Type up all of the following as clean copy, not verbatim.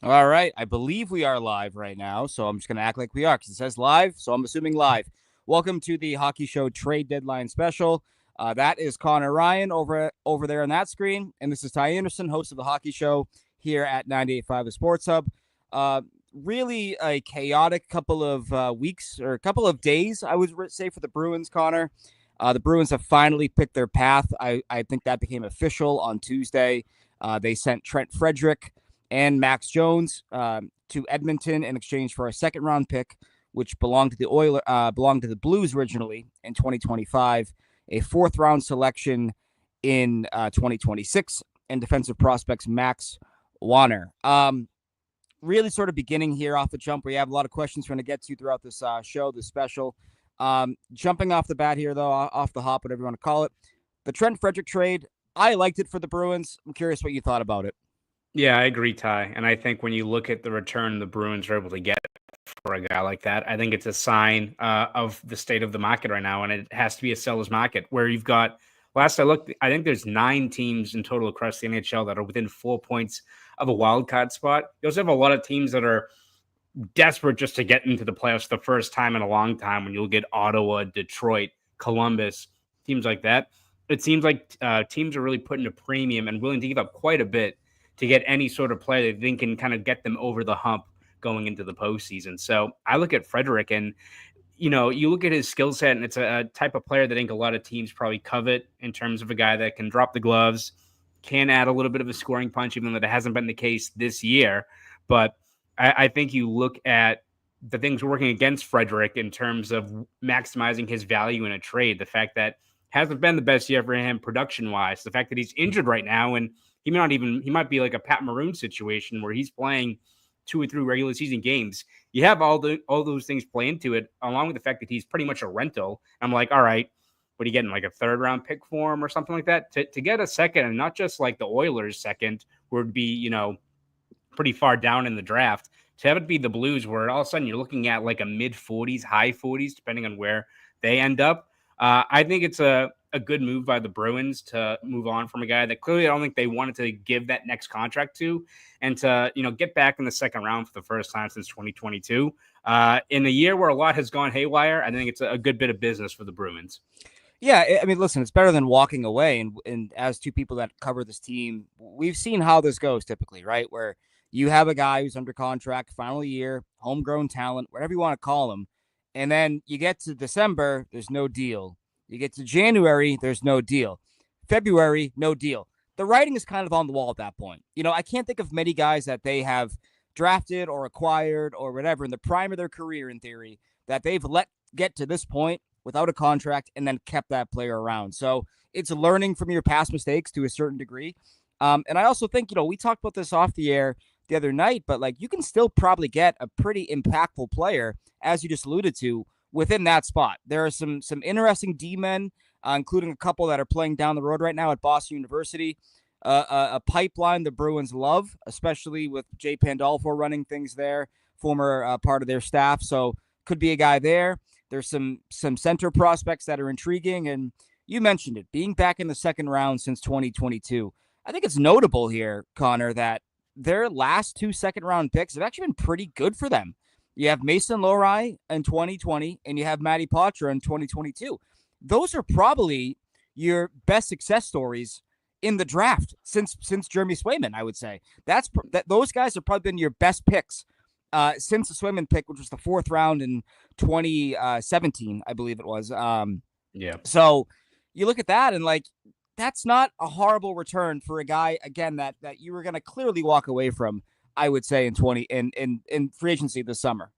All right. I believe we are live right now, so I'm just going to act like we are because it says live, so I'm assuming live. Welcome to the Hockey Show Trade Deadline special. That is Conor Ryan over there on that screen, and this is Ty Anderson, host of the Hockey Show here at 98.5 The Sports Hub. Uh, really a chaotic couple of weeks or a couple of days, I would say, for the Bruins, Connor. The Bruins have finally picked their path. I think that became official on Tuesday. They sent Trent Frederick and Max Jones to Edmonton in exchange for a second round pick, which belonged to the Blues originally in 2025, a fourth round selection in 2026, and defensive prospects Max Wanner. Really sort of beginning here off the jump. We have a lot of questions we're going to get to throughout this show, this special. Jumping off the bat here, though, off the hop, whatever you want to call it, the Trent Frederick trade, I liked it for the Bruins. I'm curious what you thought about it. Yeah, I agree, Ty. And I think when you look at the return the Bruins are able to get for a guy like that, I think it's a sign of the state of the market right now. And it has to be a seller's market where you've got, last I looked, I think there's 9 teams in total across the NHL that are within 4 points of a wild card spot. You also have a lot of teams that are desperate just to get into the playoffs the first time in a long time when you'll get Ottawa, Detroit, Columbus, teams like that. It seems like teams are really putting a premium and willing to give up quite a bit to get any sort of player that they can kind of get them over the hump going into the postseason. So I look at Frederick and, you look at his skill set and it's a type of player that I think a lot of teams probably covet in terms of a guy that can drop the gloves, can add a little bit of a scoring punch, even though that hasn't been the case this year. But I think you look at the things working against Frederick in terms of maximizing his value in a trade. The fact that hasn't been the best year for him production wise. The fact that he's injured right now and he might be like a Pat Maroon situation where he's playing 2 or 3 regular season games. You have all those things play into it, along with the fact that he's pretty much a rental. I'm like, all right, what are you getting, like a third round pick for him or something like that? To get a second, and not just like the Oilers second, where it'd be, pretty far down in the draft, to have it be the Blues, where all of a sudden you're looking at like a mid 40s, high 40s, depending on where they end up. I think it's a good move by the Bruins to move on from a guy that clearly I don't think they wanted to give that next contract to, and to get back in the second round for the first time since 2022. In a year where a lot has gone haywire, I think it's a good bit of business for the Bruins. Yeah, I mean, listen, it's better than walking away. And as two people that cover this team, we've seen how this goes typically, right? Where you have a guy who's under contract, final year, homegrown talent, whatever you want to call him. And then you get to December, there's no deal. You get to January, there's no deal. February, no deal. The writing is kind of on the wall at that point. I can't think of many guys that they have drafted or acquired or whatever in the prime of their career, in theory, that they've let get to this point without a contract and then kept that player around. So it's learning from your past mistakes to a certain degree. And I also think, we talked about this off the air the other night, but like you can still probably get a pretty impactful player, as you just alluded to, within that spot. There are some interesting D-men, including a couple that are playing down the road right now at Boston University. A pipeline the Bruins love, especially with Jay Pandolfo running things there, former part of their staff. So could be a guy there. There's some center prospects that are intriguing, and you mentioned it, being back in the second round since 2022. I think it's notable here, Connor, that their last 2 second-round picks have actually been pretty good for them. You have Mason Lohrei in 2020, and you have Matty Poitras in 2022. Those are probably your best success stories in the draft since Jeremy Swayman, I would say. Those guys have probably been your best picks since the Swayman pick, which was the 4th round in 2017, I believe it was. Yeah. So you look at that and like, that's not a horrible return for a guy, again, that you were going to clearly walk away from, I would say, in free agency this summer.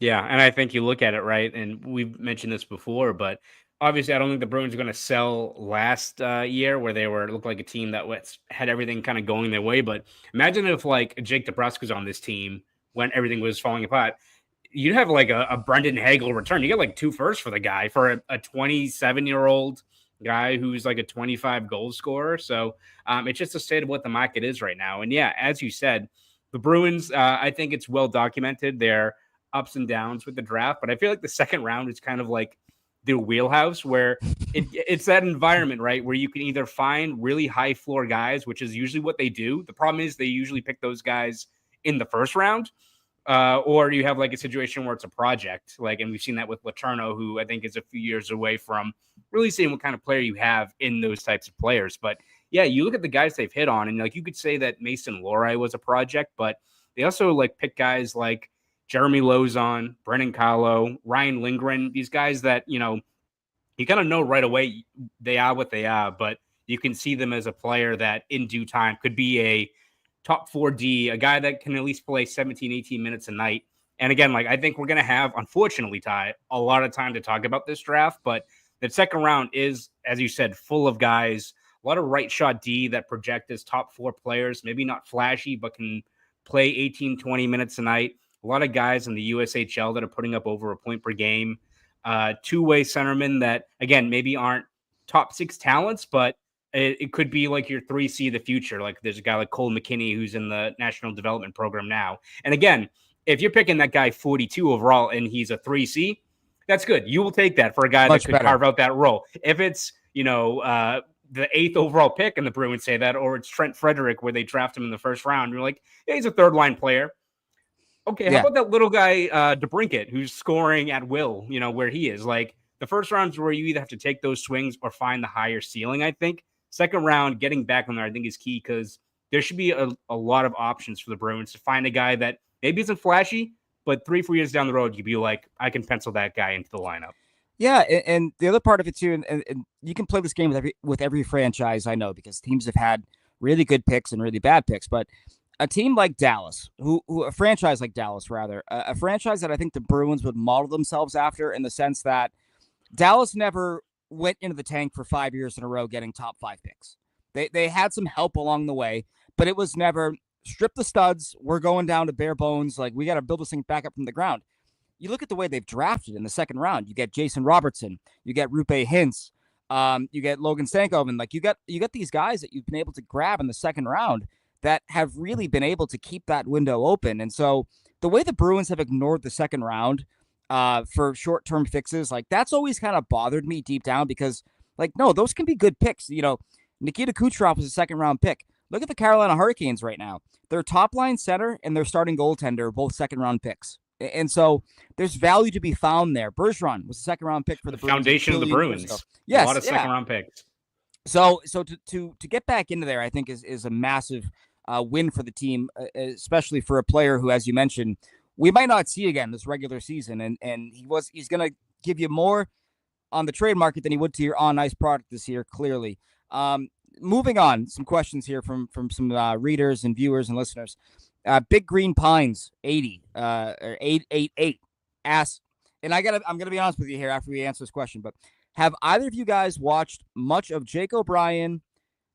Yeah, and I think you look at it, right, and we've mentioned this before, but obviously I don't think the Bruins are going to sell last year where they looked like a team that had everything kind of going their way. But imagine if like Jake DeBrusk was on this team when everything was falling apart. You'd have like a Brendan Hagel return. You get like 2 firsts for the guy, for a 27-year-old guy who's like a 25 goal scorer. So it's just a state of what the market is right now. And yeah, as you said, the Bruins, I think it's well documented. They're ups and downs with the draft, but I feel like the second round is kind of like their wheelhouse, where it's that environment, right, where you can either find really high floor guys, which is usually what they do. The problem is they usually pick those guys in the first round. Or you have like a situation where it's a project, like, and we've seen that with Letourneau, who I think is a few years away from really seeing what kind of player you have in those types of players. But yeah, you look at the guys they've hit on, and like you could say that Mason Lohrei was a project, but they also like pick guys like Jeremy Lauzon, Brennan Carlo, Ryan Lindgren, these guys that, you kind of know right away they are what they are, but you can see them as a player that in due time could be a top 4D, a guy that can at least play 17, 18 minutes a night. And again, like I think we're going to have, unfortunately, Ty, a lot of time to talk about this draft, but the second round is, as you said, full of guys, a lot of right shot D that project as top 4 players, maybe not flashy, but can play 18, 20 minutes a night. A lot of guys in the USHL that are putting up over a point per game. Two-way centermen that, again, maybe aren't top 6 talents, but it could be like your 3C of the future. Like there's a guy like Cole McKinney who's in the National Development Program now. And again, if you're picking that guy 42 overall and he's a 3C, that's good. You will take that for a guy that could carve out that role. If it's, the 8th overall pick and the Bruins say that, or it's Trent Frederick where they draft him in the first round, you're like, yeah, he's a third line player. Okay, how about that little guy, DeBrincat, who's scoring at will, where he is? Like, the first round is where you either have to take those swings or find the higher ceiling, I think. Second round, getting back on there, I think, is key because there should be a lot of options for the Bruins to find a guy that maybe isn't flashy, but 3-4 years down the road, you'd be like, I can pencil that guy into the lineup. Yeah, and the other part of it, too, and you can play this game with every franchise, I know, because teams have had really good picks and really bad picks, but a team like Dallas, a franchise like Dallas, rather, a franchise that I think the Bruins would model themselves after in the sense that Dallas never went into the tank for 5 years in a row getting top 5 picks. They had some help along the way, but it was never strip the studs. We're going down to bare bones. Like, we got to build this thing back up from the ground. You look at the way they've drafted in the second round. You get Jason Robertson. You get Rupe Hintz. You get Logan Stankoven. Like, you got these guys that you've been able to grab in the second round that have really been able to keep that window open. And so the way the Bruins have ignored the second round for short-term fixes, like, that's always kind of bothered me deep down because, like, no, those can be good picks. Nikita Kucherov was a second-round pick. Look at the Carolina Hurricanes right now. Their top-line center and their starting goaltender are both second-round picks. And so there's value to be found there. Bergeron was a second-round pick for the Bruins. Foundation of the Bruins. Yes, a lot of second-round picks. So to get back into there, I think is a massive win for the team, especially for a player who, as you mentioned, we might not see again this regular season. And he's going to give you more on the trade market than he would to your on-ice product this year, clearly. Moving on, some questions here from some readers and viewers and listeners. Big Green Pines 80 or 888 asks, and I'm gonna be honest with you here after we answer this question, but have either of you guys watched much of Jake O'Brien,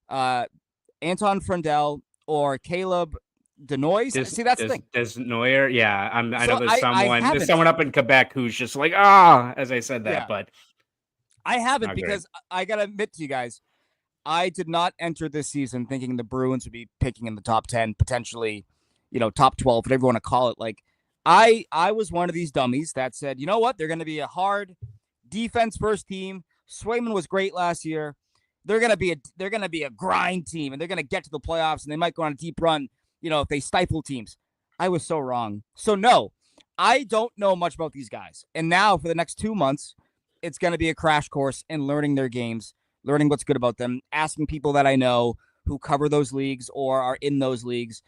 Anton Frundell, or Caleb Denoise? See, that's the thing. Desnoyer, yeah. I know there's someone up in Quebec who's just like, as I said that, but I haven't because I gotta admit to you guys, I did not enter this season thinking the Bruins would be picking in the top 10, potentially, top 12, whatever you want to call it. Like, I was one of these dummies that said, you know what? They're going to be a hard defense first team. Swayman was great last year. They're going to be a grind team, and they're going to get to the playoffs, and they might go on a deep run, if they stifle teams. I was so wrong. So no, I don't know much about these guys. And now for the next 2 months, it's going to be a crash course in learning their games, learning what's good about them, asking people that I know who cover those leagues or are in those leagues.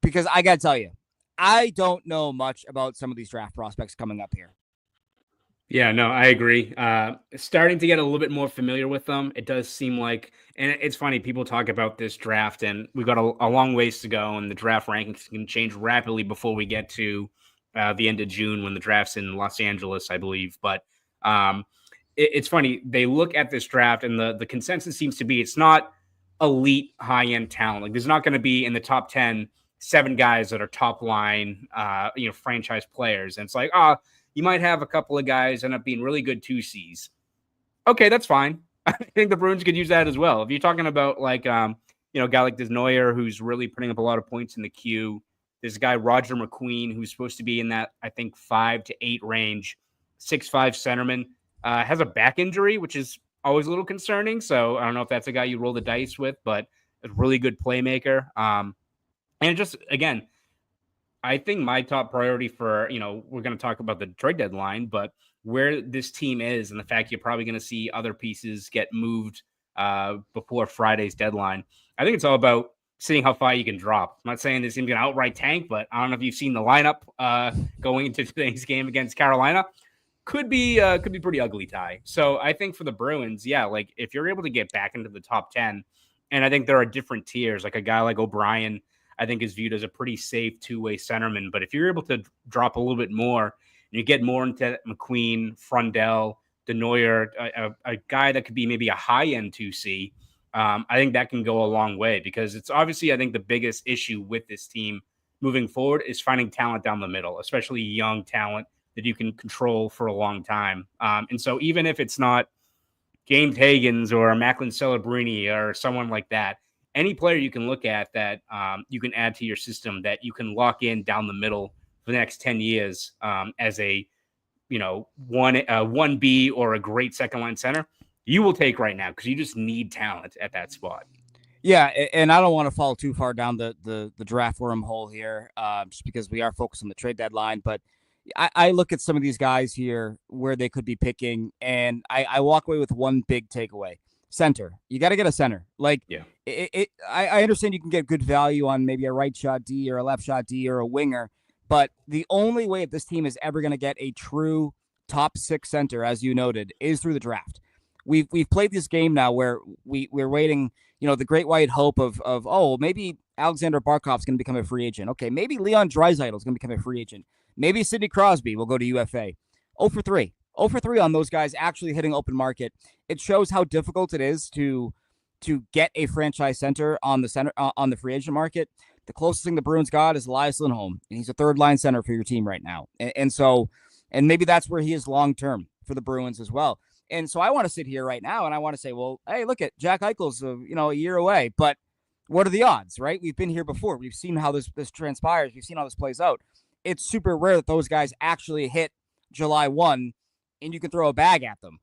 Because I got to tell you, I don't know much about some of these draft prospects coming up here. Yeah, no, I agree. Starting to get a little bit more familiar with them. It does seem like, and it's funny, people talk about this draft, and we've got a long ways to go, and the draft rankings can change rapidly before we get to the end of June when the draft's in Los Angeles, I believe. But it's funny. They look at this draft, and the consensus seems to be it's not elite high-end talent. Like, there's not going to be in the top 10 7 guys that are top line, franchise players. And it's like, you might have a couple of guys end up being really good 2Cs. Okay, that's fine. I think the Bruins could use that as well. If you're talking about like, a guy like Desnoyer, who's really putting up a lot of points in the queue. There's a guy, Roger McQueen, who's supposed to be in that, I think, 5 to 8 range, 6'5" centerman, has a back injury, which is always a little concerning. So I don't know if that's a guy you roll the dice with, but a really good playmaker. And just, again, I think my top priority for, we're going to talk about the trade deadline, but where this team is and the fact you're probably going to see other pieces get moved before Friday's deadline. I think it's all about seeing how far you can drop. I'm not saying this team's going to outright tank, but I don't know if you've seen the lineup going into today's game against Carolina. Could be pretty ugly, Ty. So I think for the Bruins, yeah, like if you're able to get back into the top 10, and I think there are different tiers, like a guy like O'Brien, I think is viewed as a pretty safe two-way centerman. But if you're able to drop a little bit more, and you get more into McQueen, Frundell, Denoyer, a guy that could be maybe a high-end 2C, I think that can go a long way because it's obviously, I think, the biggest issue with this team moving forward is finding talent down the middle, especially young talent that you can control for a long time. And so even if it's not James Hagens or Macklin Celebrini or someone like that, any player you can look at that you can add to your system that you can lock in down the middle for the next 10 years as a, 1B or a great second line center, you will take right now because you just need talent at that spot. Yeah, and I don't want to fall too far down the draft wormhole here, just because we are focused on the trade deadline. But I look at some of these guys here where they could be picking, and I walk away with one big takeaway: center. You got to get a center. Like, yeah, I understand you can get good value on maybe a right shot D or a left shot D or a winger, but the only way this team is ever going to get a true top 6 center, as you noted, is through the draft. We've played this game now where we're waiting, the great white hope of oh, maybe Alexander Barkov's going to become a free agent. Okay, maybe Leon Draisaitl is going to become a free agent. Maybe Sidney Crosby will go to UFA. 0 for 3. 0 for 3 on those guys actually hitting open market. It shows how difficult it is to get a franchise center on the free agent market. The closest thing the Bruins got is Elias Lindholm, and he's a third line center for your team right now. And maybe that's where he is long term for the Bruins as well. And so I want to sit here right now and I want to say, well, hey, look at Jack Eichel's, a year away. But what are the odds, right? We've been here before. We've seen how this transpires. We've seen how this plays out. It's super rare that those guys actually hit July 1 and you can throw a bag at them.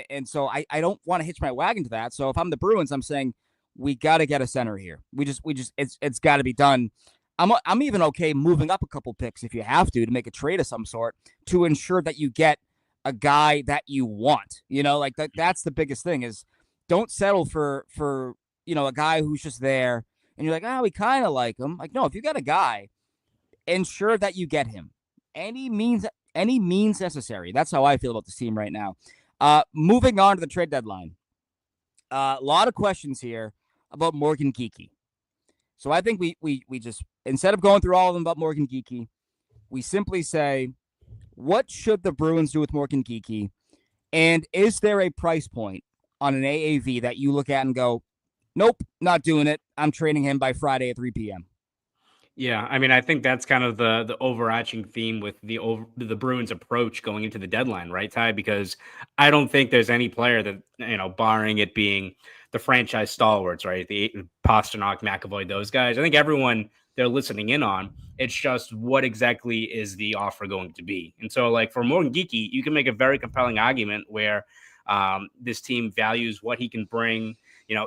And so I don't want to hitch my wagon to that. So if I'm the Bruins, I'm saying we got to get a center here. It's got to be done. I'm even okay moving up a couple picks if you have to make a trade of some sort to ensure that you get a guy that you want, like that's the biggest thing is don't settle for, a guy who's just there and you're like, we kind of like him. Like, no, if you got a guy, ensure that you get him. Any means necessary. That's how I feel about this team right now. Moving on to the trade deadline. A lot of questions here about Morgan Geekie. So I think we just, instead of going through all of them about Morgan Geekie, we simply say, what should the Bruins do with Morgan Geekie? And is there a price point on an AAV that you look at and go, nope, not doing it. I'm trading him by Friday at 3 p.m. Yeah, I mean, I think that's kind of the overarching theme with the Bruins approach going into the deadline, right, Ty? Because I don't think there's any player that, barring it being the franchise stalwarts, right, the Pastrnak, McAvoy, those guys. I think everyone they're listening in on. It's just what exactly is the offer going to be, and so like for Morgan Geekie, you can make a very compelling argument where this team values what he can bring.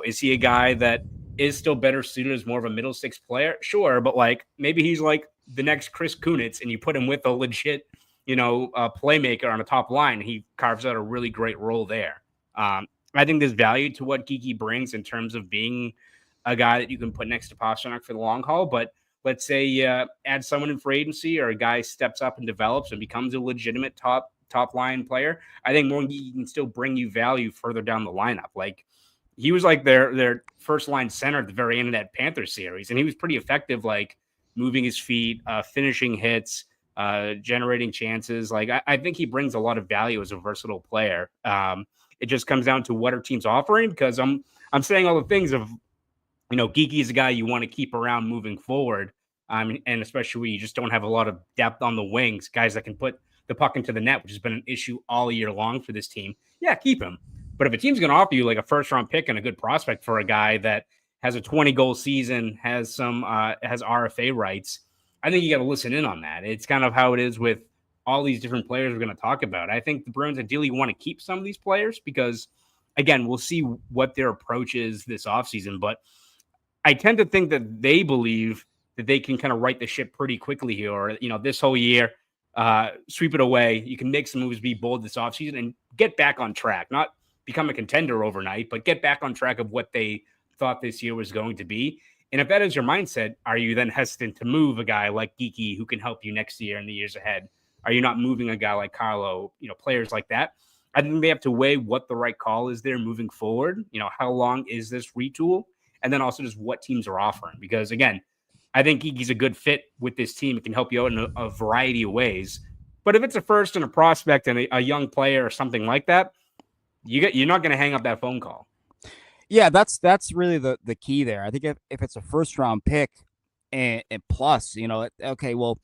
Is he a guy that is still better suited as more of a middle 6 player? Sure, but like maybe he's like the next Chris Kunitz and you put him with a legit, playmaker on a top line. He carves out a really great role there. I think there's value to what Geekie brings in terms of being a guy that you can put next to Pastrnak for the long haul. But let's say add someone in free agency or a guy steps up and develops and becomes a legitimate top line player. I think Morgan Geekie can still bring you value further down the lineup. Like he was like their first line center at the very end of that Panthers series. And he was pretty effective, like moving his feet, finishing hits, generating chances. Like I think he brings a lot of value as a versatile player. It just comes down to what our team's offering, because I'm saying all the things of, Geekie is a guy you want to keep around moving forward. And especially when you just don't have a lot of depth on the wings, guys that can put the puck into the net, which has been an issue all year long for this team. Yeah, keep him. But if a team's going to offer you like a first round pick and a good prospect for a guy that has a 20-goal season, has some has RFA rights, I think you got to listen in on that. It's kind of how it is with all these different players we're going to talk about. I think the Bruins ideally want to keep some of these players because, again, we'll see what their approach is this offseason. But I tend to think that they believe that they can kind of right the ship pretty quickly here, or, this whole year, sweep it away. You can make some moves, be bold this offseason, and get back on track. Not become a contender overnight, but get back on track of what they thought this year was going to be. And if that is your mindset, are you then hesitant to move a guy like Geeky who can help you next year and the years ahead? Are you not moving a guy like Carlo, players like that? I think they have to weigh what the right call is there moving forward. How long is this retool? And then also just what teams are offering. Because, again, I think Geeky's a good fit with this team. It can help you out in a variety of ways. But if it's a first and a prospect and a young player or something like that, you're not going to hang up that phone call. Yeah, that's really the key there. I think if it's a first round pick and plus, okay, well,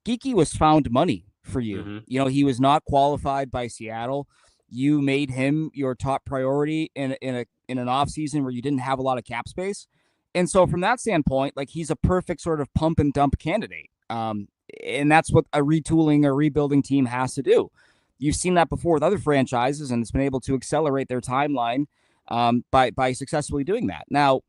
Geeky was found money for you. Mm-hmm. He was not qualified by Seattle. You made him your top priority in an offseason where you didn't have a lot of cap space. And so from that standpoint, like, he's a perfect sort of pump and dump candidate. And that's what a retooling or rebuilding team has to do. You've seen that before with other franchises, and it's been able to accelerate their timeline by successfully doing that. Now,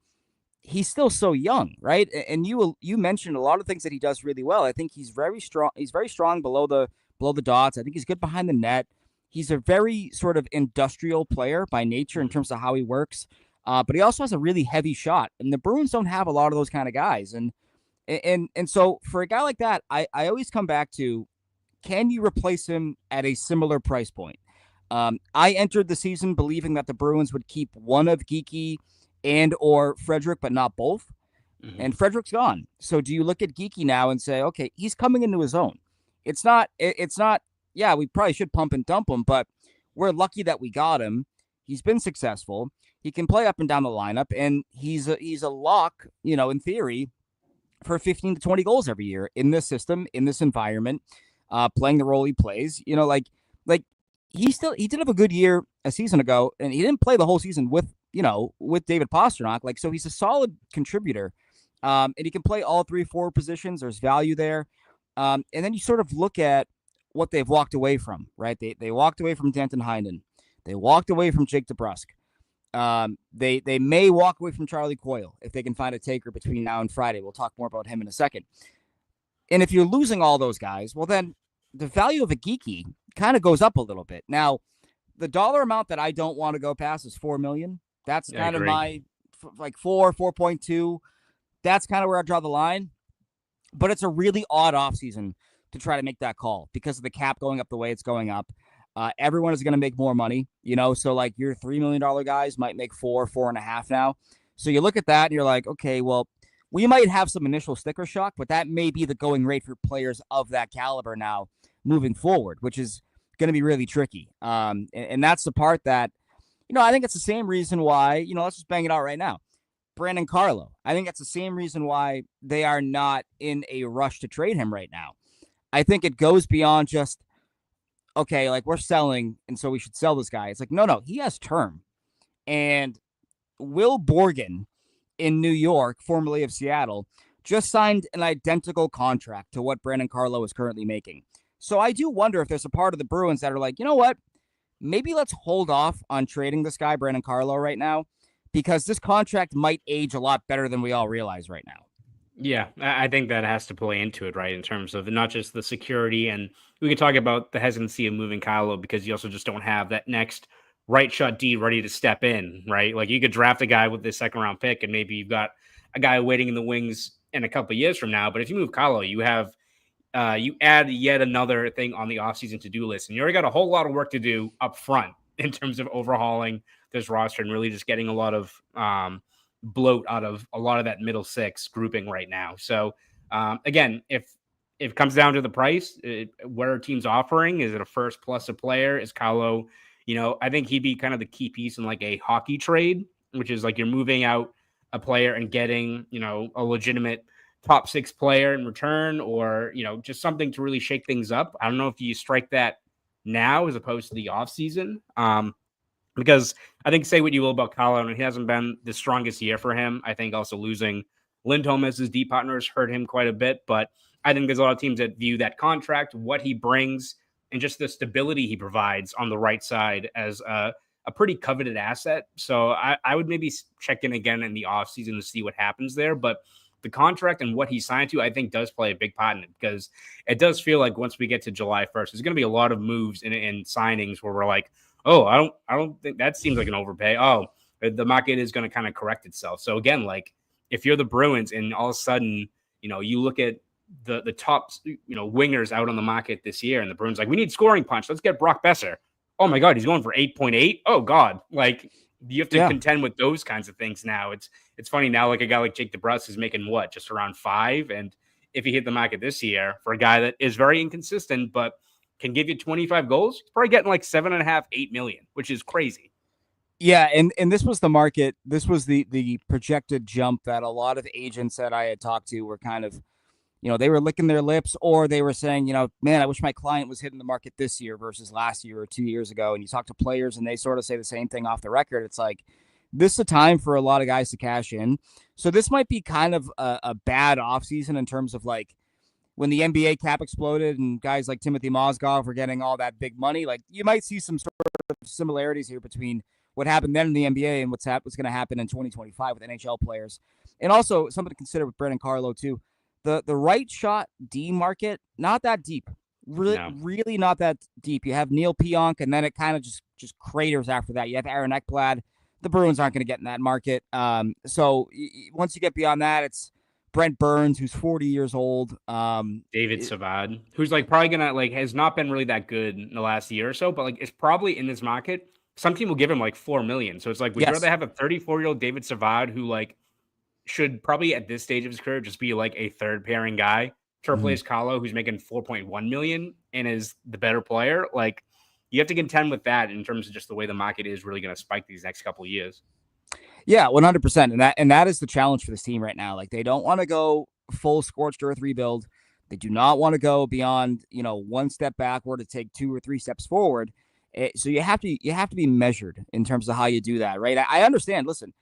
he's still so young, right? And you mentioned a lot of things that he does really well. I think he's very strong. He's very strong below the dots. I think he's good behind the net. He's a very sort of industrial player by nature in terms of how he works. But he also has a really heavy shot, and the Bruins don't have a lot of those kind of guys. And so for a guy like that, I always come back to, can you replace him at a similar price point? I entered the season believing that the Bruins would keep one of Geeky and or Frederic, but not both. Mm-hmm. And Frederic's gone. So do you look at Geeky now and say, okay, he's coming into his own? It's not. Yeah, we probably should pump and dump him, but we're lucky that we got him. He's been successful. He can play up and down the lineup, and he's a lock, in theory, for 15 to 20 goals every year in this system, in this environment, playing the role he plays. Like he did have a good year a season ago, and he didn't play the whole season with David Pastrnak. Like, so he's a solid contributor, and he can play all 3-4 positions. There's value there. And then you sort of look at what they've walked away from, right? They walked away from Danton Heinen. They walked away from Jake DeBrusk. They may walk away from Charlie Coyle if they can find a taker between now and Friday. We'll talk more about him in a second. And if you're losing all those guys, well, then the value of a Geeky kind of goes up a little bit. Now, the dollar amount that I don't want to go past is $4 million. That's kind of my, like, 4.2. That's kind of where I draw the line. But it's a really odd offseason to try to make that call because of the cap going up the way it's going up. Everyone is going to make more money, so like your $3 million guys might make 4.5 now. So you look at that and you're like, okay, well, we might have some initial sticker shock, but that may be the going rate for players of that caliber now moving forward, which is going to be really tricky. And that's the part that, I think it's the same reason why, let's just bang it out right now. Brandon Carlo. I think that's the same reason why they are not in a rush to trade him right now. I think it goes beyond just, okay, like, we're selling, and so we should sell this guy. It's like, no, he has term. And Will Borgen in New York, formerly of Seattle, just signed an identical contract to what Brandon Carlo is currently making. So I do wonder if there's a part of the Bruins that are like, you know what? Maybe let's hold off on trading this guy, Brandon Carlo, right now, because this contract might age a lot better than we all realize right now. Yeah, I think that has to play into it, right, in terms of not just the security. And we could talk about the hesitancy of moving Kylo because you also just don't have that next right shot D ready to step in, right? Like, you could draft a guy with this second-round pick, and maybe you've got a guy waiting in the wings in a couple of years from now. But if you move Kylo, you have you add yet another thing on the offseason to-do list, and you already got a whole lot of work to do up front in terms of overhauling this roster and really just getting a lot of bloat out of a lot of that middle six grouping right now. So again, if it comes down to the price, what are teams offering? Is it a first plus a player? Is Kylo, I think he'd be kind of the key piece in like a hockey trade, which is like you're moving out a player and getting, a legitimate top six player in return, or, just something to really shake things up. I don't know if you strike that now as opposed to the offseason. Because I think, say what you will about Colin, he hasn't been the strongest year for him. I think also losing Lindholm as his deep partners hurt him quite a bit. But I think there's a lot of teams that view that contract, what he brings, and just the stability he provides on the right side as a pretty coveted asset. So I would maybe check in again in the offseason to see what happens there. But the contract and what he signed to, I think, does play a big part in it, because it does feel like once we get to July 1st, there's going to be a lot of moves and signings where we're like, oh, I don't think that seems like an overpay. Oh, the market is going to kind of correct itself. So again, like if you're the Bruins and all of a sudden, you look at the top, wingers out on the market this year, and the Bruins like, we need scoring punch. Let's get Brock Besser. Oh my God, he's going for 8.8. Oh God, like you have to contend with those kinds of things now. It's funny now, like a guy like Jake DeBrusk is making what, just around 5, and if he hit the market this year for a guy that is very inconsistent but can give you 25 goals, he's probably getting like 7.5, 8 million, which is crazy. Yeah, and this was the market. This was the projected jump that a lot of agents that I had talked to were kind of, they were licking their lips, or they were saying, man, I wish my client was hitting the market this year versus last year or 2 years ago. And you talk to players and they sort of say the same thing off the record. It's like, this is a time for a lot of guys to cash in. So this might be kind of a bad offseason in terms of like when the NBA cap exploded and guys like Timothy Mozgov were getting all that big money. Like you might see some sort of similarities here between what happened then in the NBA and what's going to happen in 2025 with NHL players. And also something to consider with Brandon Carlo too. The right shot D market, not that deep. Really not that deep. You have Neil Pionk, and then it kind of just craters after that. You have Aaron Ekblad. The Bruins aren't going to get in that market. So once you get beyond that, it's Brent Burns, who's 40 years old. David Savard, who's like probably going to like has not been really that good in the last year or so, but like it's probably in this market. Some team will give him like $4 million. So it's like, would you rather have a 34-year-old David Savard who like should probably at this stage of his career just be like a third pairing guy to replace Carlo, who's making 4.1 million and is the better player? Like you have to contend with that in terms of just the way the market is really going to spike these next couple of years. Yeah, 100%. And that is the challenge for this team right now. Like they don't want to go full scorched earth rebuild. They do not want to go beyond, one step backward to take 2 or 3 steps forward. So you have to be measured in terms of how you do that, right? I understand. Listen,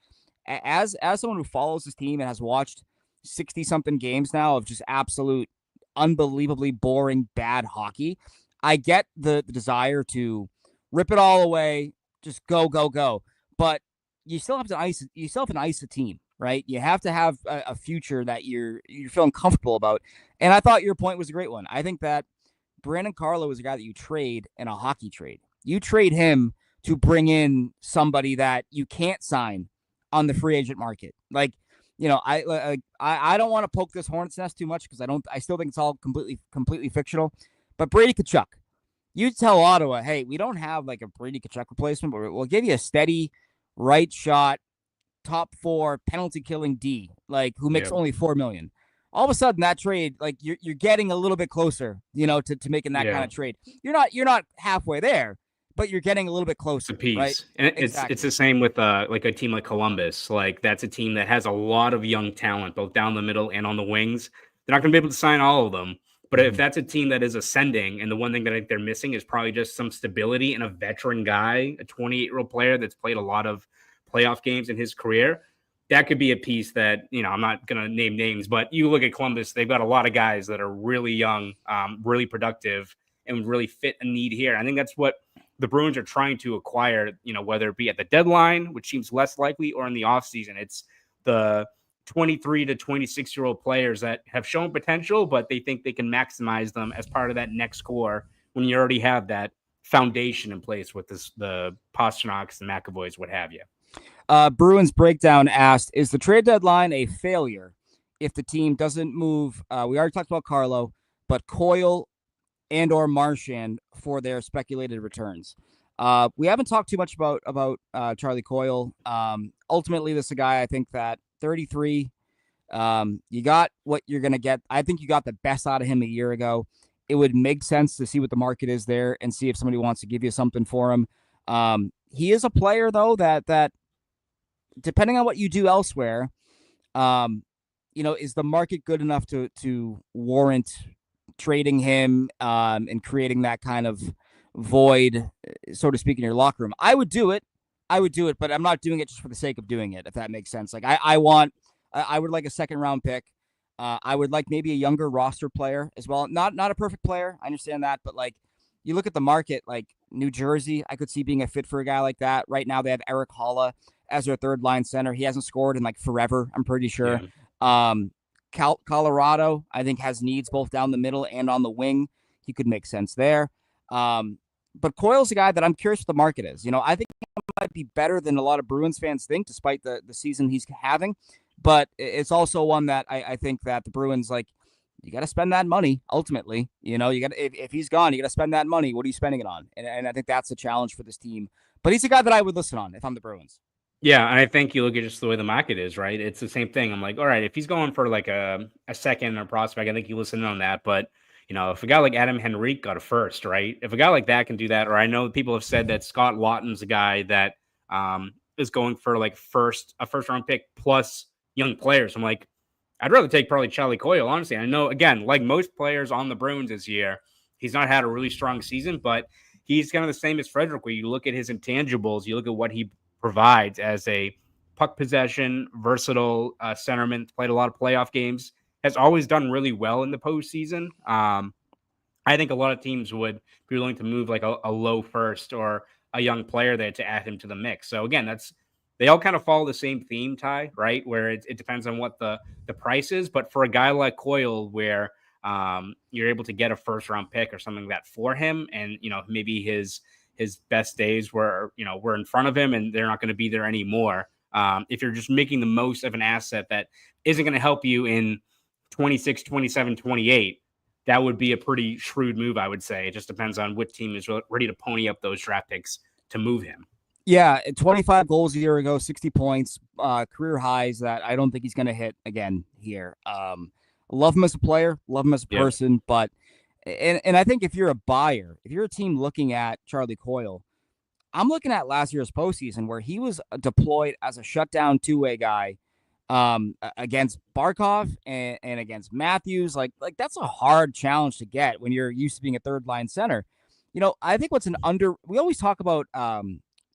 as someone who follows this team and has watched 60-something games now of just absolute, unbelievably boring, bad hockey, I get the desire to rip it all away, just go. But you still have to ice a team, right? You have to have a future that you're feeling comfortable about. And I thought your point was a great one. I think that Brandon Carlo is a guy that you trade in a hockey trade. You trade him to bring in somebody that you can't sign on the free agent market. Like, I don't want to poke this hornet's nest too much because I still think it's all completely fictional. But Brady Tkachuk, you tell Ottawa, hey, we don't have like a Brady Tkachuk replacement, but we'll give you a steady right shot, top 4 penalty killing D, like who makes only $4 million. All of a sudden that trade, like you're getting a little bit closer, to making that kind of trade. You're not halfway there, but you're getting a little bit closer. It's a piece. Right? And it's the same with like a team like Columbus. Like that's a team that has a lot of young talent, both down the middle and on the wings. They're not going to be able to sign all of them. But if that's a team that is ascending, and the one thing that I think they're missing is probably just some stability and a veteran guy, a 28-year-old player that's played a lot of playoff games in his career, that could be a piece that, I'm not going to name names, but you look at Columbus, they've got a lot of guys that are really young, really productive, and really fit a need here. I think that's what the Bruins are trying to acquire, whether it be at the deadline, which seems less likely, or in the offseason. It's the 23 to 26-year-old players that have shown potential, but they think they can maximize them as part of that next core when you already have that foundation in place with the Pasternaks and McAvoys, what have you. Bruins Breakdown asked, is the trade deadline a failure if the team doesn't move? We already talked about Carlo, but Coyle and or Marchand for their speculated returns. We haven't talked too much about Charlie Coyle. Ultimately, this is a guy I think that 33. You got what you're going to get. I think you got the best out of him a year ago. It would make sense to see what the market is there and see if somebody wants to give you something for him. He is a player, though, that depending on what you do elsewhere, is the market good enough to warrant trading him and creating that kind of void, so to speak, in your locker room? I would do it, but I'm not doing it just for the sake of doing it, if that makes sense. Like I would like a 2nd-round pick. I would like maybe a younger roster player as well. Not a perfect player, I understand that, but like you look at the market, like New Jersey, I could see being a fit for a guy like that. Right now they have Eric Holla as their 3rd-line center. He hasn't scored in like forever, I'm pretty sure. Yeah. Colorado, I think, has needs both down the middle and on the wing. He could make sense there. But Coyle's a guy that I'm curious what the market is. I think he might be better than a lot of Bruins fans think, despite the season he's having. But it's also one that I think that the Bruins, like, you got to spend that money ultimately. You got if he's gone, you got to spend that money. What are you spending it on? And I think that's a challenge for this team. But he's a guy that I would listen on if I'm the Bruins. Yeah, and I think you look at just the way the market is, right? It's the same thing. I'm like, all right, if he's going for like a second or prospect, I think you listen on that. But if a guy like Adam Henrique got a first, right? If a guy like that can do that, or I know people have said that Scott Lawton's a guy that is going for like a first round pick plus young players. I'm like, I'd rather take probably Charlie Coyle, honestly. I know, again, like most players on the Bruins this year, he's not had a really strong season, but he's kind of the same as Frederick, where you look at his intangibles, you look at what he provides as a puck possession, versatile centerman, played a lot of playoff games, has always done really well in the postseason. I think a lot of teams would be willing to move like a low first or a young player there to add him to the mix. So again, they all kind of follow the same theme, Ty, right? Where it depends on what the price is. But for a guy like Coyle, where you're able to get a first round pick or something that for him, and maybe his best days were in front of him and they're not going to be there anymore. If you're just making the most of an asset that isn't going to help you in 26, 27, 28, that would be a pretty shrewd move, I would say. It just depends on which team is ready to pony up those draft picks to move him. Yeah, 25 goals a year ago, 60 points, career highs that I don't think he's going to hit again here. Love him as a player, love him as a person, but and I think if you're a buyer, if you're a team looking at Charlie Coyle, I'm looking at last year's postseason where he was deployed as a shutdown two-way guy against Barkov and against Matthews. Like that's a hard challenge to get when you're used to being a third line center. I think we always talk about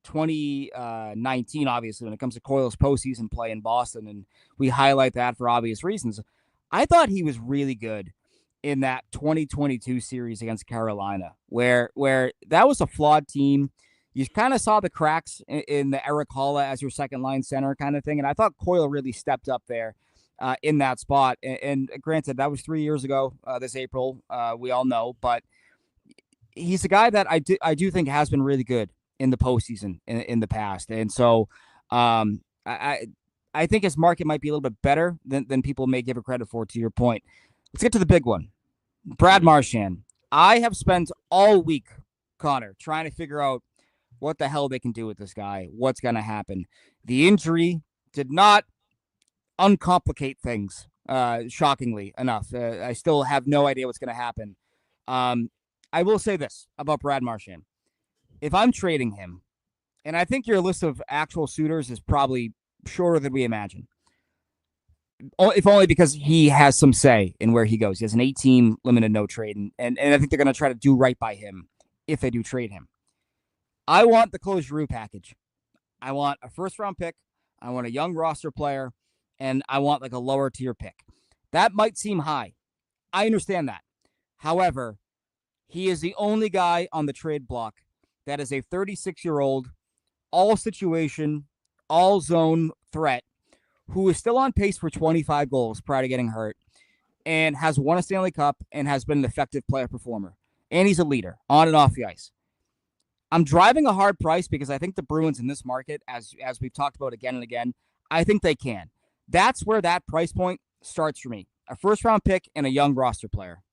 2019, obviously, when it comes to Coyle's postseason play in Boston, and we highlight that for obvious reasons. I thought he was really good in that 2022 series against Carolina, where that was a flawed team. You kind of saw the cracks in the Eric Halla as your second line center kind of thing. And I thought Coyle really stepped up there in that spot. And granted, that was 3 years ago this April. We all know, but he's a guy that I do think has been really good in the postseason in the past. And so I think his market might be a little bit better than people may give it credit for, to your point. Let's get to the big one. Brad Marchand. I have spent all week, Connor, trying to figure out what the hell they can do with this guy, what's going to happen. The injury did not uncomplicate things, shockingly enough. I still have no idea what's going to happen. I will say this about Brad Marchand. If I'm trading him, and I think your list of actual suitors is probably shorter than we imagine, if only because he has some say in where he goes. He has an 8-team limited no trade, and I think they're going to try to do right by him if they do trade him. I want the Claude Giroux package. I want a first-round pick. I want a young roster player, and I want like a lower-tier pick. That might seem high. I understand that. However, he is the only guy on the trade block that is a 36-year-old, all-situation, all-zone threat who is still on pace for 25 goals prior to getting hurt and has won a Stanley Cup and has been an effective player performer. And he's a leader on and off the ice. I'm driving a hard price because I think the Bruins in this market, as we've talked about again and again, I think they can. That's where that price point starts for me. A first-round pick and a young roster player.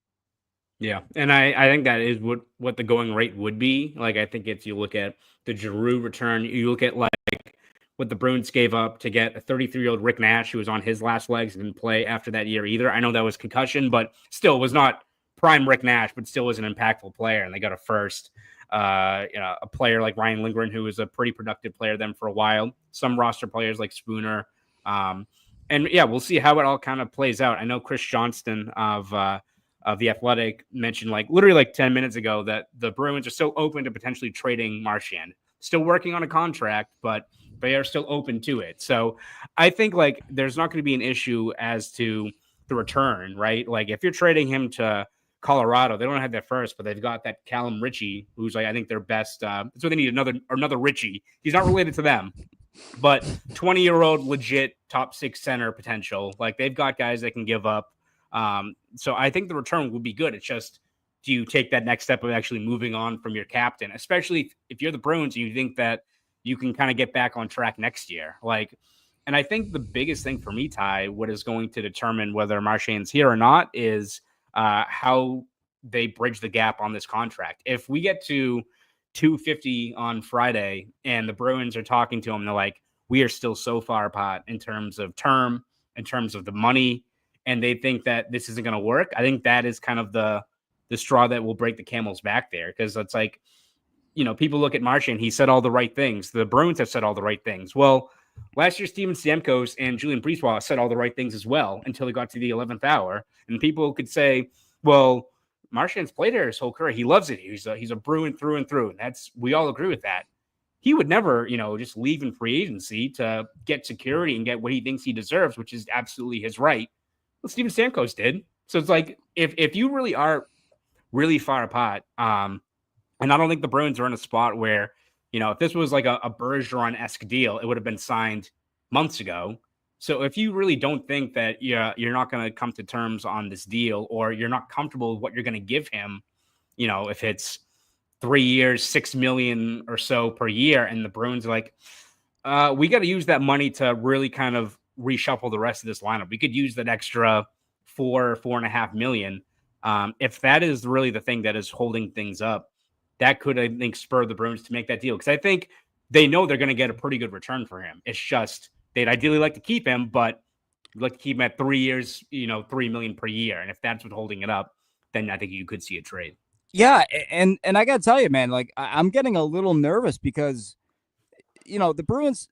Yeah, and I think that is what the going rate would be. Like, I think you look at the Giroux return, you look at like what the Bruins gave up to get a 33-year-old Rick Nash who was on his last legs and didn't play after that year either. I know that was concussion, but still was not prime Rick Nash, but still was an impactful player. And they got a first, a player like Ryan Lindgren, who was a pretty productive player then for a while. Some roster players like Spooner. And yeah, we'll see how it all kind of plays out. I know Chris Johnston of The Athletic mentioned literally 10 minutes ago that the Bruins are still open to potentially trading Marchand. Still working on a contract, but they are still open to it. So I think there's not going to be an issue as to the return, right? Like if you're trading him to Colorado, they don't have that first, but they've got that Callum Ritchie, who's I think their best. So they need another Ritchie. He's not related to them, but 20-year-old legit top 6 center potential. Like, they've got guys that can give up. So I think the return would be good. It's just, do you take that next step of actually moving on from your captain, especially if you're the Bruins and you think that you can kind of get back on track next year? Like, and I think the biggest thing for me, Ty, what is going to determine whether Marchand's here or not is how they bridge the gap on this contract. If we get to 250 on Friday and the Bruins are talking to him, they're like, we are still so far apart in terms of term, in terms of the money, and they think that this isn't going to work. I think that is kind of the straw that will break the camel's back there, because it's like, people look at Marchand, he said all the right things. The Bruins have said all the right things. Well, last year, Steven Stamkos and Julian Brisebois said all the right things as well until he got to the 11th hour. And people could say, well, Marchand's played here his whole career. He loves it. He's a Bruin through and through. And we all agree with that. He would never, just leave in free agency to get security and get what he thinks he deserves, which is absolutely his right. Well, Steven Stamkos did. So it's like, if you really are really far apart, and I don't think the Bruins are in a spot where, if this was like a Bergeron-esque deal, it would have been signed months ago. So if you really don't think that you're not going to come to terms on this deal, or you're not comfortable with what you're going to give him, if it's 3 years, $6 million or so per year, and the Bruins are like, we got to use that money to really kind of reshuffle the rest of this lineup. We could use that extra $4.5 million. If that is really the thing that is holding things up, that could, I think, spur the Bruins to make that deal, because I think they know they're going to get a pretty good return for him. It's just they'd ideally like to keep him, but like to keep him at 3 years, $3 million per year. And if that's what's holding it up, then I think you could see a trade. Yeah, and I got to tell you, man, like I'm getting a little nervous because, the Bruins,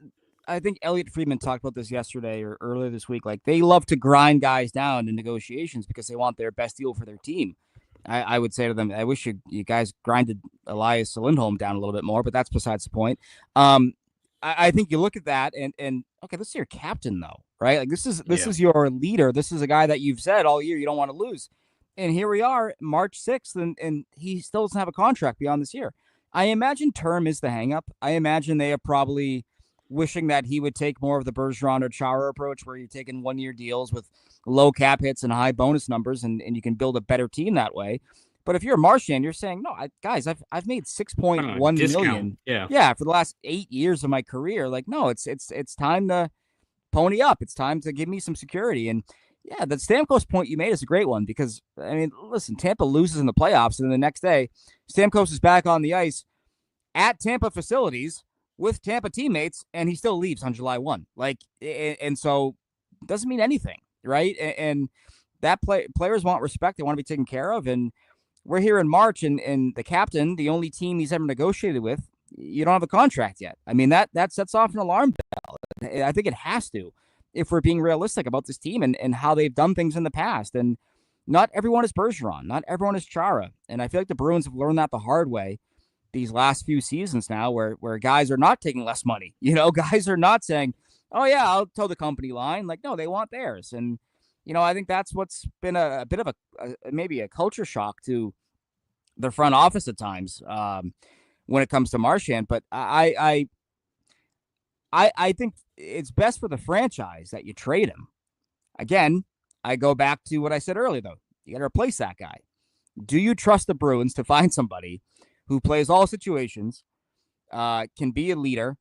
I think Elliot Friedman talked about this yesterday or earlier this week. Like, they love to grind guys down in negotiations because they want their best deal for their team. I would say to them, I wish you guys grinded Elias Lindholm down a little bit more, but that's besides the point. I think you look at that and okay, this is your captain though, right? Like this is your leader. This is a guy that you've said all year you don't want to lose. And here we are, March 6th, and he still doesn't have a contract beyond this year. I imagine term is the hangup. I imagine they are probably wishing that he would take more of the Bergeron or Chara approach, where you're taking 1-year deals with low cap hits and high bonus numbers, and you can build a better team that way. But if you're Marchand, you're saying, no, guys, I've made $6.1 million. Yeah, for the last 8 years of my career. Like, no, it's time to pony up. It's time to give me some security. And yeah, the Stamkos point you made is a great one, because, I mean, listen, Tampa loses in the playoffs, and the next day, Stamkos is back on the ice at Tampa facilities with Tampa teammates, and he still leaves on July 1. Like, and so it doesn't mean anything, right? And that players want respect. They want to be taken care of. And we're here in March, and the captain, the only team he's ever negotiated with, you don't have a contract yet. I mean, that sets off an alarm bell. I think it has to, if we're being realistic about this team and how they've done things in the past. And not everyone is Bergeron. Not everyone is Chara. And I feel like the Bruins have learned that the hard way these last few seasons now, where guys are not taking less money. Guys are not saying, oh, yeah, I'll toe the company line. Like, no, they want theirs. And, I think that's what's been a bit of maybe a culture shock to the front office at times when it comes to Marchand. But I think it's best for the franchise that you trade him. Again, I go back to what I said earlier, though. You got to replace that guy. Do you trust the Bruins to find somebody who plays all situations, can be a leader,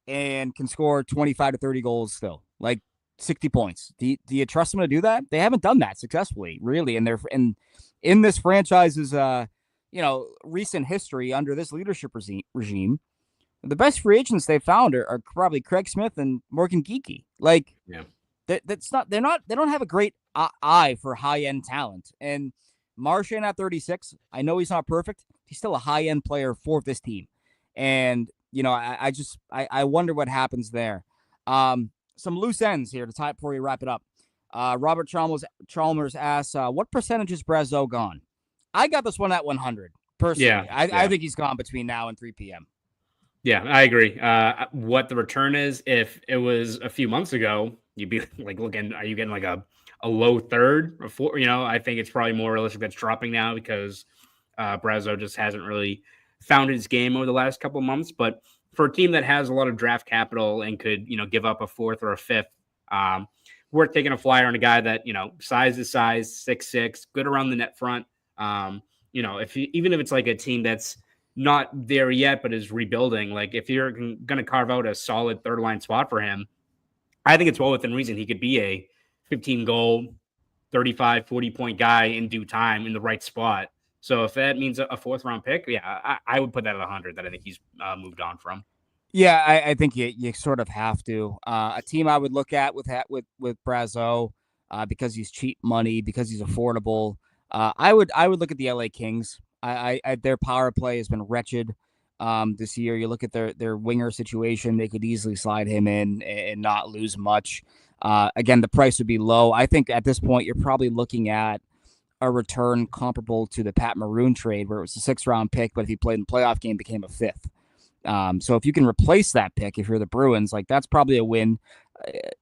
and can score 25 to 30 goals still, like 60 points? Do you trust them to do that? They haven't done that successfully, really, in this franchise's recent history under this leadership regime. The best free agents they found are probably Craig Smith and Morgan Geekie. Like, yeah, they don't have a great eye for high end talent. And Marchand at 36, I know he's not perfect. He's still a high end player for this team. And, I wonder what happens there. Some loose ends here to tie before we wrap it up. Robert Chalmers asks, what percentage is Brazeau gone? I got this one at 100. Personally, I think he's gone between now and 3 p.m. Yeah, I agree. What the return is, if it was a few months ago, you'd be like looking, are you getting like a low third or four? I think it's probably more realistic that's dropping now, because Brazeau just hasn't really found his game over the last couple of months. But for a team that has a lot of draft capital and could, give up a fourth or a fifth, worth taking a flyer on a guy that, size is size, 6'6", good around the net front. Even if it's like a team that's not there yet, but is rebuilding, like if you're going to carve out a solid third line spot for him, I think it's well within reason he could be a 15 goal, 35, 40-point guy in due time in the right spot. So if that means a fourth round pick, yeah, I would put that at 100 that I think he's moved on from. Yeah, I think you sort of have to. A team I would look at with Brazeau, because he's cheap money, because he's affordable. I would look at the LA Kings. Their power play has been wretched this year. You look at their winger situation; they could easily slide him in and not lose much. Again, the price would be low. I think at this point you're probably looking at a return comparable to the Pat Maroon trade, where it was a 6th-round pick, but if he played in the playoff game, became a 5th. So if you can replace that pick, if you're the Bruins, like that's probably a win.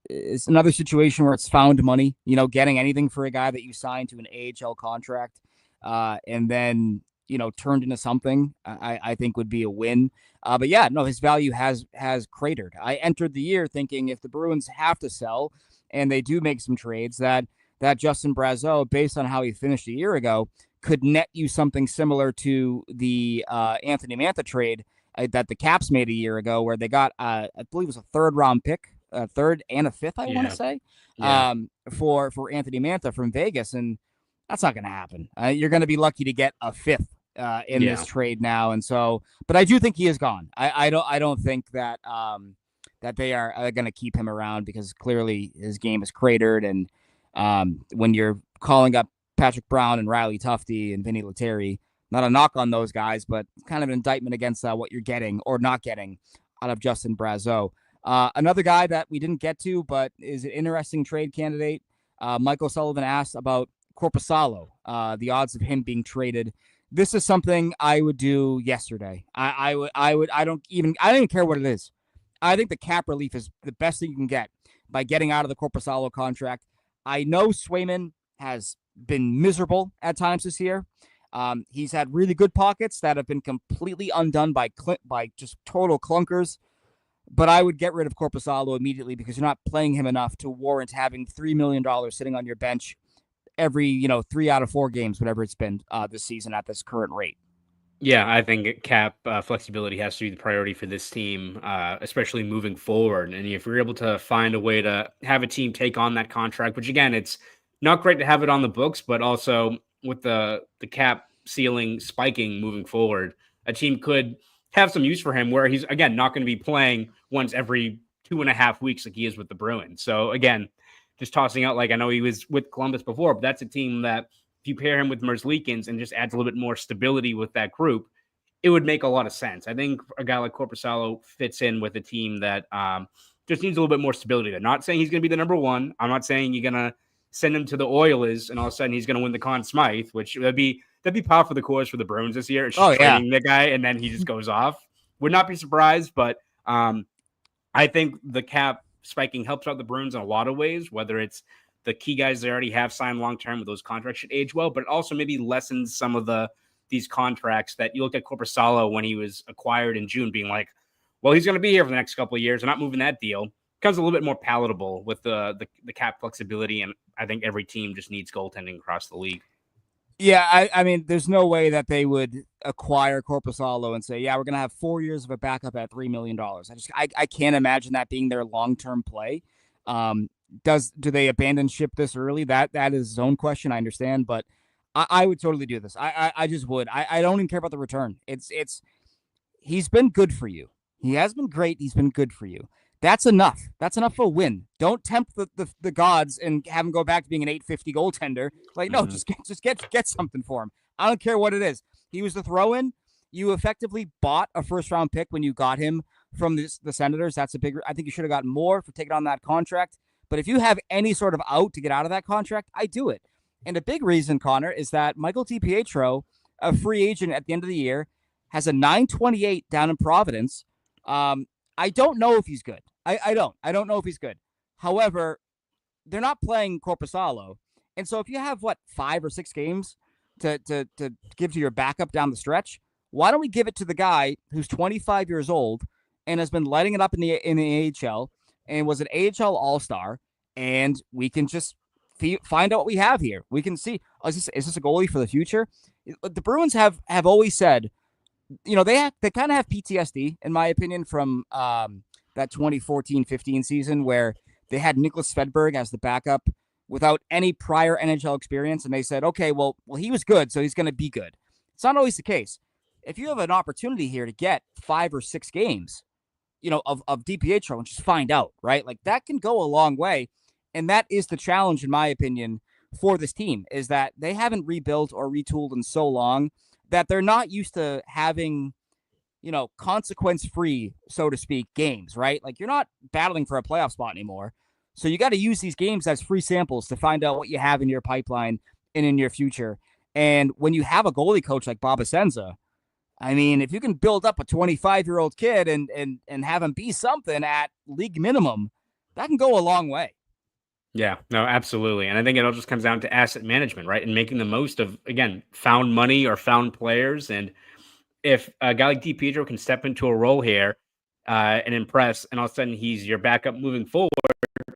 It's another situation where it's found money, getting anything for a guy that you signed to an AHL contract, and then, turned into something, I think would be a win. But yeah, no, his value has cratered. I entered the year thinking if the Bruins have to sell and they do make some trades, that Justin Brazeau, based on how he finished a year ago, could net you something similar to the Anthony Mantha trade that the Caps made a year ago, where they got, I believe it was a 3rd-round pick, a 3rd and a 5th, I want to say, for Anthony Mantha from Vegas, and that's not going to happen. You're going to be lucky to get a 5th in this trade now, and so, but I do think he is gone. I don't think that that they are going to keep him around, because clearly his game is cratered, and when you're calling up Patrick Brown and Riley Tufte and Vinny Lettieri, not a knock on those guys, but kind of an indictment against what you're getting or not getting out of Justin Brazeau. Another guy that we didn't get to, but is an interesting trade candidate. Michael Sullivan asked about Korpisalo, the odds of him being traded. This is something I would do yesterday. I don't even care what it is. I think the cap relief is the best thing you can get by getting out of the Korpisalo contract. I know Swayman has been miserable at times this year. He's had really good pockets that have been completely undone by just total clunkers. But I would get rid of Korpisalo immediately, because you're not playing him enough to warrant having $3 million sitting on your bench every 3 out of 4 games, whatever it's been this season at this current rate. Yeah, I think cap flexibility has to be the priority for this team, especially moving forward. And if you're able to find a way to have a team take on that contract, which again, it's not great to have it on the books, but also with the cap ceiling spiking moving forward, a team could have some use for him, where he's, again, not going to be playing once every 2.5 weeks like he is with the Bruins. So again, just tossing out, like, I know he was with Columbus before, but that's a team that if you pair him with Merzlikins and just adds a little bit more stability with that group, it would make a lot of sense. I think a guy like Korpisalo fits in with a team that just needs a little bit more stability. I'm not saying he's going to be the number one. I'm not saying you're going to send him to the Oilers and all of a sudden he's going to win the Conn Smythe, which that'd be par for the course for the Bruins this year. It's just trading the guy and then he just goes off. Would not be surprised, but I think the cap spiking helps out the Bruins in a lot of ways, whether it's the key guys they already have signed long-term with those contracts should age well, but it also maybe lessens some of these contracts that you look at Korpisalo when he was acquired in June being like, well, he's going to be here for the next couple of years. I'm not moving that deal. Becomes a little bit more palatable with the cap flexibility, and I think every team just needs goaltending across the league. Yeah, I mean, there's no way that they would acquire Korpisalo and say, yeah, we're going to have 4 years of a backup at $3 million. I can't imagine that being their long-term play. Do they abandon ship this early? That is his own question. I understand, but I would totally do this. I just would. I don't even care about the return. He's been good for you. He has been great. He's been good for you. That's enough. That's enough for a win. Don't tempt the gods and have him go back to being an 850 goaltender. Like, no, just get something for him. I don't care what it is. He was the throw-in. You effectively bought a first-round pick when you got him from the Senators. That's a big. I think you should have gotten more for taking on that contract. But if you have any sort of out to get out of that contract, I do it. And a big reason, Connor, is that Michael DiPietro, a free agent at the end of the year, has a 928 down in Providence. I don't know if he's good. I don't know if he's good. However, they're not playing Korpisalo. And so if you have, 5 or 6 games to give to your backup down the stretch, why don't we give it to the guy who's 25 years old and has been lighting it up in the AHL and was an AHL All-Star, and we can just find out what we have here. We can see, is this a goalie for the future? The Bruins have always said, they kind of have PTSD, in my opinion, from that 2014-15 season where they had Nicholas Svedberg as the backup without any prior NHL experience, and they said, okay, well, he was good, so he's going to be good. It's not always the case. If you have an opportunity here to get 5 or 6 games, of DiPietro and just find out, right? Like that can go a long way. And that is the challenge, in my opinion, for this team, is that they haven't rebuilt or retooled in so long that they're not used to having, consequence-free, so to speak, games, right? Like you're not battling for a playoff spot anymore. So you got to use these games as free samples to find out what you have in your pipeline and in your future. And when you have a goalie coach like Bob Essenza, I mean, if you can build up a 25-year-old kid and have him be something at league minimum, that can go a long way. Yeah, no, absolutely. And I think it all just comes down to asset management, right? And making the most of, again, found money or found players. And if a guy like DiPietro can step into a role here and impress, and all of a sudden he's your backup moving forward,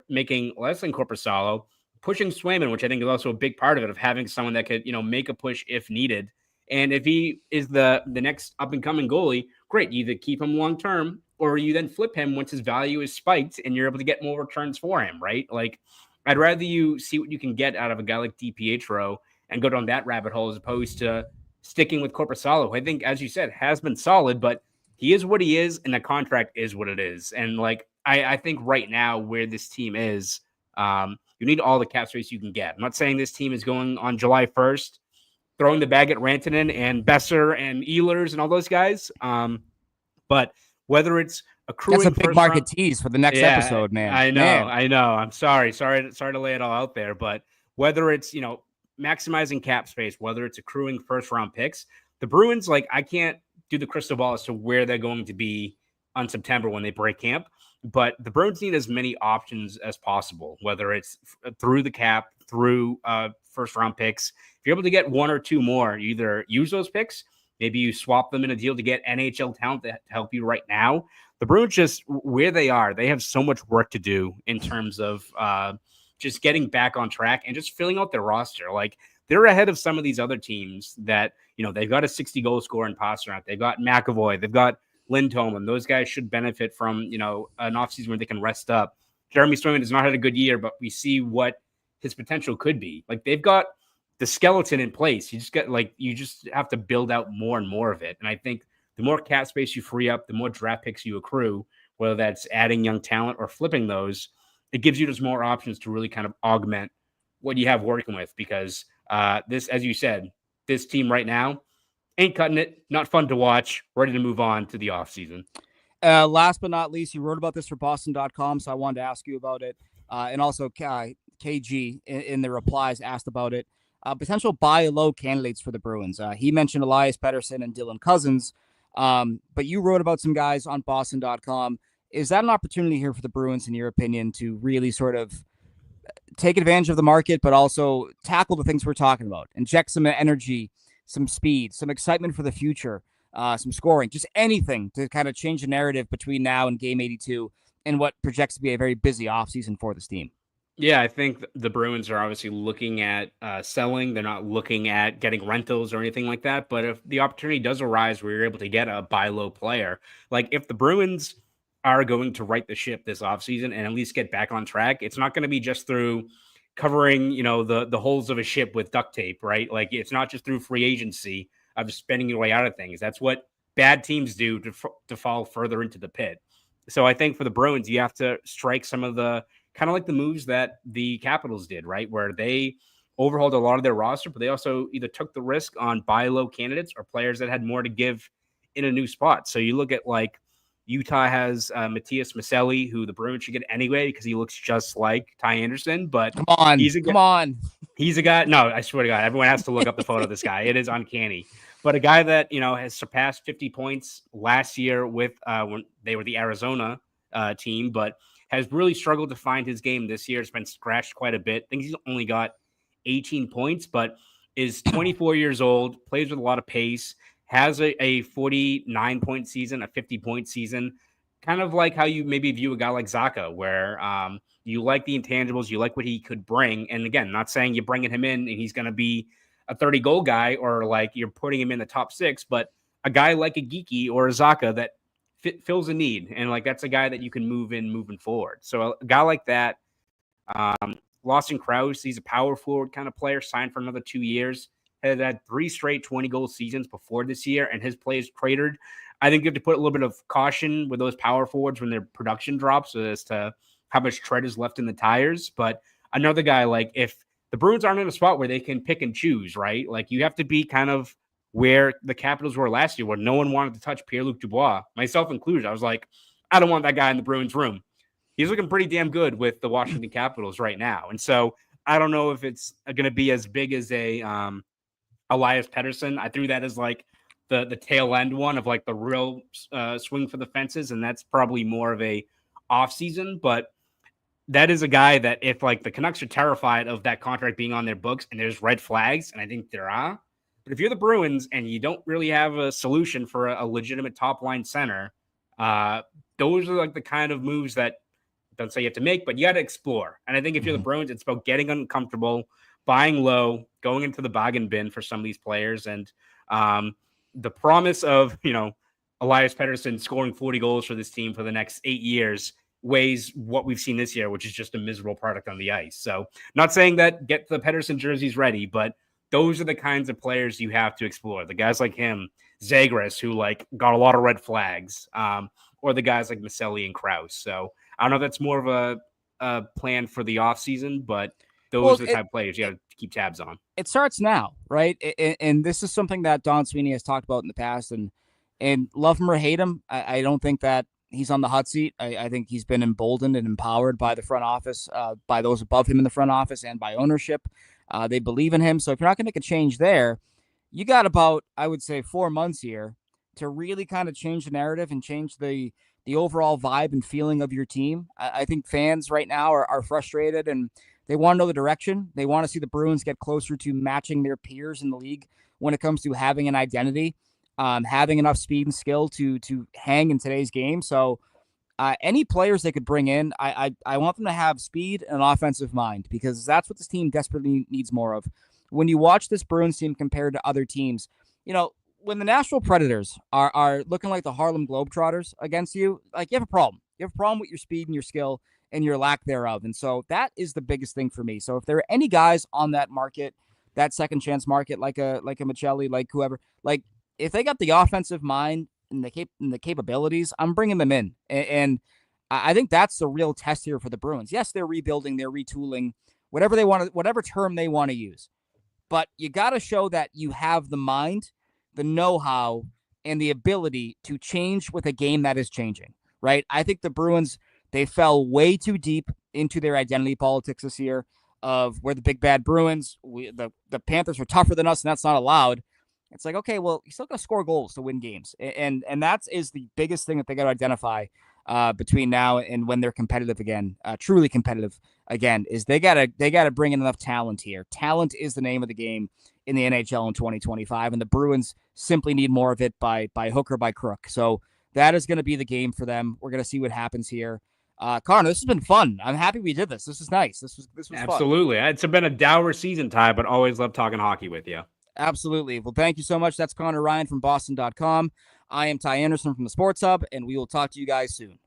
making less than Korpisalo, pushing Swayman, which I think is also a big part of it, of having someone that could, make a push if needed. And if he is the next up and coming goalie, great. You either keep him long term or you then flip him once his value is spiked and you're able to get more returns for him, right? Like, I'd rather you see what you can get out of a guy like DiPietro and go down that rabbit hole as opposed to sticking with Korpisalo, who I think, as you said, has been solid, but he is what he is and the contract is what it is. And like, I think right now where this team is, you need all the cap space you can get. I'm not saying this team is going on July 1st throwing the bag at Rantanen and Besser and Ehlers and all those guys. But whether it's accruing, that's a big market tease for the next episode, man. I know. I'm sorry to lay it all out there, but whether it's maximizing cap space, whether it's accruing first round picks, the Bruins, like, I can't do the crystal ball as to where they're going to be on September when they break camp. But the Bruins need as many options as possible, whether it's through the cap, through first round picks. If you're able to get one or two more, you either use those picks, maybe you swap them in a deal to get NHL talent to help you right now. The Bruins, just where they are, they have so much work to do in terms of just getting back on track and just filling out their roster. Like, they're ahead of some of these other teams that, they've got a 60-goal scorer in Pastrnak. They've got McAvoy. They've got Lindholm, and those guys should benefit from, an offseason where they can rest up. Jeremy Swayman has not had a good year, but we see what his potential could be. Like, they've got the skeleton in place. You just have to build out more and more of it. And I think the more cap space you free up, the more draft picks you accrue, whether that's adding young talent or flipping those, it gives you just more options to really kind of augment what you have working with. Because this, as you said, this team right now ain't cutting it. Not fun to watch. Ready to move on to the offseason. Last but not least, you wrote about this for Boston.com, so I wanted to ask you about it. And also KG in the replies asked about it. Potential buy low candidates for the Bruins. He mentioned Elias Pettersson and Dylan Cousins, but you wrote about some guys on Boston.com. Is that an opportunity here for the Bruins, in your opinion, to really sort of take advantage of the market, but also tackle the things we're talking about, inject some energy, some speed, some excitement for the future, some scoring, just anything to kind of change the narrative between now and Game 82 and what projects to be a very busy offseason for this team? Yeah, I think the Bruins are obviously looking at selling. They're not looking at getting rentals or anything like that. But if the opportunity does arise where you're able to get a buy low player, like if the Bruins are going to right the ship this offseason and at least get back on track, it's not going to be just through covering, the holes of a ship with duct tape, right? Like, it's not just through free agency of just spending your way out of things. That's what bad teams do to fall further into the pit. So I think for the Bruins, you have to strike some of the kind of like the moves that the Capitals did, right? Where they overhauled a lot of their roster, but they also either took the risk on buy low candidates or players that had more to give in a new spot. So you look at, like, Utah has Matthias Maselli, who the Bruins should get anyway because he looks just like Ty Anderson. But come on. He's a guy. No, I swear to God, everyone has to look up the photo of this guy. It is uncanny. But a guy that, has surpassed 50 points last year with when they were the Arizona team, but has really struggled to find his game this year. It's been scratched quite a bit. I think he's only got 18 points, but is 24 years old, plays with a lot of pace, has a 49-point season, a 50-point season, kind of like how you maybe view a guy like Zaka, where you like the intangibles, you like what he could bring. And again, not saying you're bringing him in and he's going to be a 30 goal guy or like you're putting him in the top 6, but a guy like a Geeky or a Zaka that fills a need. And like that's a guy that you can move in moving forward. So a guy like that, Lawson Krause, he's a power forward kind of player, signed for another 2 years, had 3 straight 20-goal seasons before this year, and his play is cratered. I think you have to put a little bit of caution with those power forwards when their production drops as to how much tread is left in the tires. But another guy, like if the Bruins aren't in a spot where they can pick and choose, right? Like you have to be kind of where the Capitals were last year, where no one wanted to touch Pierre-Luc Dubois, myself included. I was like, I don't want that guy in the Bruins room. He's looking pretty damn good with the Washington Capitals right now. And so I don't know if it's going to be as big as a Elias Pettersson. I threw that as like the tail end one of like the real swing for the fences. And that's probably more of a off season, but that is a guy that if like the Canucks are terrified of that contract being on their books and there's red flags, and I think there are, but if you're the Bruins and you don't really have a solution for a legitimate top line center, those are like the kind of moves that don't say you have to make, but you got to explore. And I think if you're the Bruins, it's about getting uncomfortable, buying low, going into the bargain bin for some of these players. And the promise of, Elias Pettersson scoring 40 goals for this team for the next 8 years weighs what we've seen this year, which is just a miserable product on the ice. So not saying that get the Pettersson jerseys ready, but those are the kinds of players you have to explore. The guys like him, Zagras, who like got a lot of red flags, or the guys like Maselli and Krause. So I don't know if that's more of a plan for the offseason, but those are the type of players you got to keep tabs on. It starts now, right? And this is something that Don Sweeney has talked about in the past. And love him or hate him, I don't think that he's on the hot seat. I think he's been emboldened and empowered by the front office, by those above him in the front office and by ownership. They believe in him. So if you're not going to make a change there, you got about, I would say, 4 months here to really kind of change the narrative and change the overall vibe and feeling of your team. I think fans right now are frustrated and they want to know the direction. They want to see the Bruins get closer to matching their peers in the league when it comes to having an identity, having enough speed and skill to hang in today's game. So any players they could bring in, I want them to have speed and an offensive mind because that's what this team desperately needs more of. When you watch this Bruins team compared to other teams, when the Nashville Predators are looking like the Harlem Globetrotters against you, like you have a problem. You have a problem with your speed and your skill and your lack thereof. And so that is the biggest thing for me. So if there are any guys on that market, that second chance market, like a Michelli, like whoever, like if they got the offensive mind and the capabilities, I'm bringing them in. And I think that's the real test here for the Bruins. Yes, they're rebuilding, they're retooling, whatever they want to, whatever term they want to use. But you got to show that you have the mind, the know-how, and the ability to change with a game that is changing, right? I think the Bruins, they fell way too deep into their identity politics this year of we're the big bad Bruins. The Panthers are tougher than us, and that's not allowed. It's like, okay, well, you still got to score goals to win games. And that is the biggest thing that they got to identify between now and when they're competitive again, truly competitive again, is they gotta bring in enough talent here. Talent is the name of the game in the NHL in 2025, and the Bruins simply need more of it by hook or by crook. So that is going to be the game for them. We're going to see what happens here. Connor, this has been fun. I'm happy we did this. This is nice. This was absolutely fun. It's been a dour season, Ty, but always love talking hockey with you. Absolutely. Well, thank you so much. That's Conor Ryan from Boston.com. I am Ty Anderson from the Sports Hub, and we will talk to you guys soon.